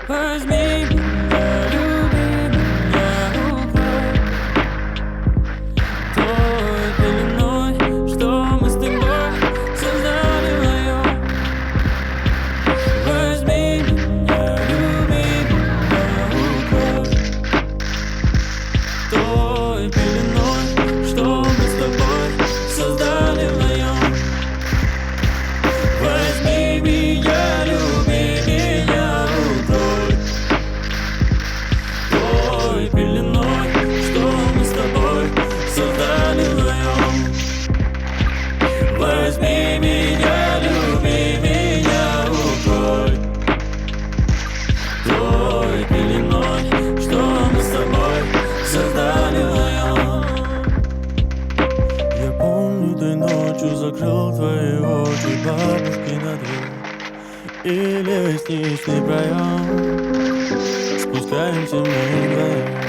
Возьми меня, люби меня, укрой той пеленой, что мы с тобой создали вдвоем. Возьми меня, люби меня, укрой той пеленой, что мы с тобой создали вдвоем. Возьми меня, люби меня, укрой той пеленой, что мы с тобой создали вдвоем. Возьми меня, люби меня, укрой той пеленой, что мы с тобой создали вдвоем. Я помню, той ночью закрыл твои очи, бабушки на двор и лестничный проем. Спускаемся мы вдвоем.